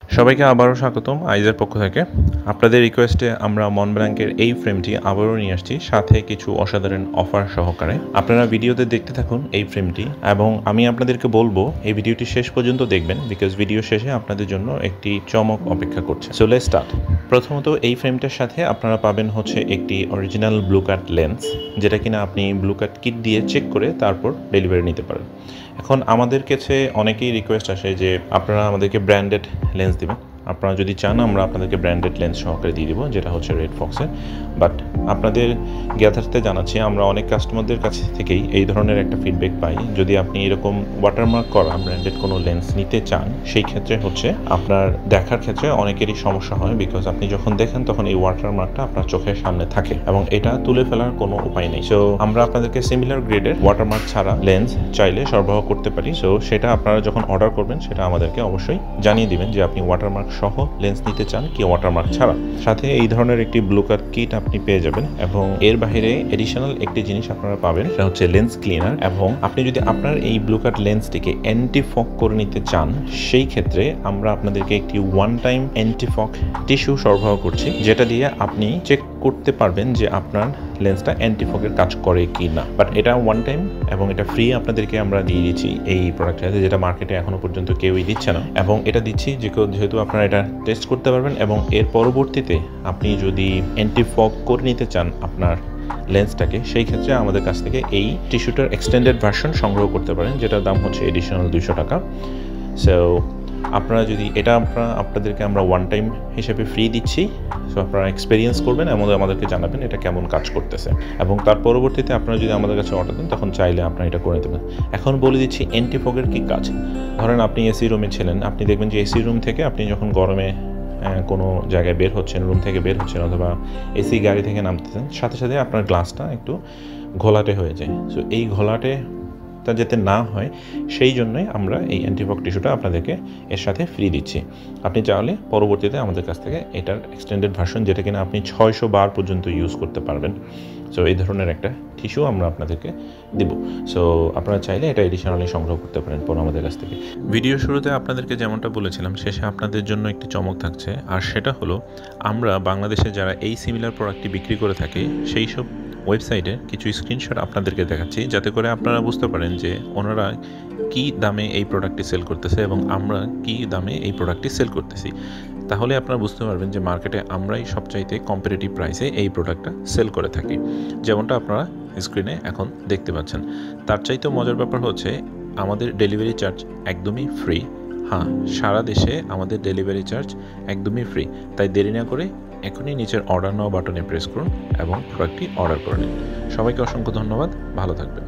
সবাইকে আবারও স্বাগতম আইজের পক্ষ থেকে। আপনাদের রিকোয়েস্টে আমরা মনব্ল্যাঙ্কের এই ফ্রেমটি আবারও নিয়ে আসছি, সাথে কিছু অসাধারণ অফার সহকারে। আপনারা ভিডিওতে দেখতে থাকুন এই ফ্রেমটি, এবং আমি আপনাদেরকে বলবো এই ভিডিওটি শেষ পর্যন্ত দেখবেন, বিকজ ভিডিও শেষে আপনাদের জন্য একটি চমক অপেক্ষা করছে। So let's start. প্রথমত এই ফ্রেমটার সাথে আপনারা পাবেন হচ্ছে একটি অরিজিনাল ব্লু কাট লেন্স, যেটা কিনা আপনি ব্লু কাট কিট দিয়ে চেক করে তারপর ডেলিভারি নিতে পারেন। এখন আমাদের কাছে অনেকেই রিকোয়েস্ট আসে যে আপনারা আমাদেরকে ব্র্যান্ডেড লেন্স দিবেন। আপনারা যদি চান আমরা আপনাদেরকে ব্র্যান্ডেড লেন্স সহকারে দিয়ে দিব, যেটা হচ্ছে রেড ফক্সের। বাট আপনাদের জ্ঞাতার্থে জানাচ্ছি, আমরা অনেক কাস্টমারদের কাছ থেকেই এই ধরনের একটা ফিডব্যাক পাই। যদি আপনি এরকম ওয়াটারমার্ক করা ব্র্যান্ডেড কোনো লেন্স নিতে চান, সেই ক্ষেত্রে হচ্ছে আপনার দেখার ক্ষেত্রে অনেকেরই সমস্যা হয়, বিকজ আপনি যখন দেখেন তখন এই ওয়াটারমার্কটা আপনার চোখের সামনে থাকে এবং এটা তুলে ফেলার কোনো উপায় নেই। সো আমরা আপনাদেরকে সিমিলার গ্রেডের ওয়াটারমার্ক ছাড়া লেন্স চাইলে সরবরাহ করতে পারি। সো সেটা আপনারা যখন অর্ডার করবেন সেটা আমাদেরকে অবশ্যই জানিয়ে দিবেন যে আপনি ওয়াটারমার্ক সহ লেন্স নিতে চান কি ওয়াটারমার্ক ছাড়া। সাথে এই ধরনের একটি ব্লু কাট কিট আপনি পেয়ে যাবেন, এবং এর বাইরে এডিশনাল একটি জিনিস আপনারা পাবেন, সেটা হচ্ছে লেন্স ক্লিনার। এবং আপনি যদি আপনার এই ব্লু কাট লেন্সটিকে অ্যান্টি ফগ করে নিতে চান, সেই ক্ষেত্রে আমরা আপনাদেরকে একটি one time anti fog tissue সরবরাহ করছি, যেটা দিয়ে আপনি চেক করতে পারবেন যে আপনার লেন্সটা অ্যান্টি ফগের কাজ করে কি না। বাট এটা ওয়ান টাইম এবং এটা ফ্রি আপনাদেরকে আমরা দিয়ে দিচ্ছি এই প্রোডাক্টটা, যেটা মার্কেটে এখনো পর্যন্ত কেউই দিচ্ছে না। এবং এটা দিচ্ছি যেহেতু আপনারা এটা টেস্ট করতে পারবেন, এবং এর পরবর্তীতে আপনি যদি অ্যান্টি ফগ করে নিতে চান আপনার লেন্সটাকে, সেই ক্ষেত্রে আমাদের কাছ থেকে এই টিস্যুটার এক্সটেন্ডেড ভার্সন সংগ্রহ করতে পারেন, যেটার দাম হচ্ছে এডিশনাল 200 টাকা। সো আপনারা যদি এটা আপনাদেরকে আমরা ওয়ান টাইম হিসেবে ফ্রি দিচ্ছি। সো আপনারা এক্সপিরিয়েন্স করবেন এবং আমাদেরকে জানাবেন এটা কেমন কাজ করতেছে, এবং তার পরবর্তীতে আপনারা যদি আমাদের কাছে অর্ডার দেন তখন চাইলে আপনারা এটা করে দেবেন। এখন বলে দিচ্ছি অ্যান্টি ফগের কী কাজ। ধরেন আপনি এসি রুমে ছিলেন, আপনি দেখবেন যে এসি রুম থেকে আপনি যখন গরমে কোনো জায়গায় বের হচ্ছেন, রুম থেকে বের হচ্ছেন, অথবা এসি গাড়ি থেকে নামতেছেন, সাথে সাথে আপনার গ্লাসটা একটু ঘোলাটে হয়ে যায়। সো এই ঘোলাটে যাতে না হয় সেই জন্যই আমরা এই অ্যান্টিফগ টিস্যুটা আপনাদেরকে এর সাথে ফ্রি দিচ্ছি। আপনি চাইলে পরবর্তীতে আমাদের কাছ থেকে এটার এক্সটেন্ডেড ভার্সন, যেটা কিনা আপনি 600 বার পর্যন্ত ইউজ করতে পারবেন, সো এই ধরনের একটা টিস্যু আমরা আপনাদেরকে দিব। সো আপনারা চাইলে এটা এডিশনালি সংগ্রহ করতে পারেন পর আমাদের কাছ থেকে। ভিডিও শুরুতে আপনাদেরকে যেমনটা বলেছিলাম, শেষে আপনাদের জন্য একটি চমক থাকছে, আর সেটা হলো আমরা বাংলাদেশে যারা এই সিমিলার প্রোডাক্টটি বিক্রি করে থাকি সেই সব ওয়েবসাইটে কিছু স্ক্রিনশট আপনাদেরকে দেখাচ্ছি, যাতে করে আপনারা বুঝতে পারেন যে ওনারা কী দামে এই প্রোডাক্টটি সেল করতেছে এবং আমরা কী দামে এই প্রোডাক্টটি সেল করতেছি। তাহলে আপনারা বুঝতে পারবেন যে মার্কেটে আমরাই সবচাইতে কম্পিটিটিভ প্রাইসে এই প্রোডাক্টটা সেল করে থাকি, যেমনটা আপনারা স্ক্রিনে এখন দেখতে পাচ্ছেন। তার চাইতেও মজার ব্যাপার হচ্ছে আমাদের ডেলিভারি চার্জ একদমই ফ্রি। হ্যাঁ, সারা দেশে আমাদের ডেলিভারি চার্জ একদমই ফ্রি। তাই দেরি না করে এখনই নিচের অর্ডার নাও বাটনে প্রেস করুন এবং প্রোডাক্টটি অর্ডার করে নিন। সবাইকে অসংখ্য ধন্যবাদ, ভালো থাকবেন।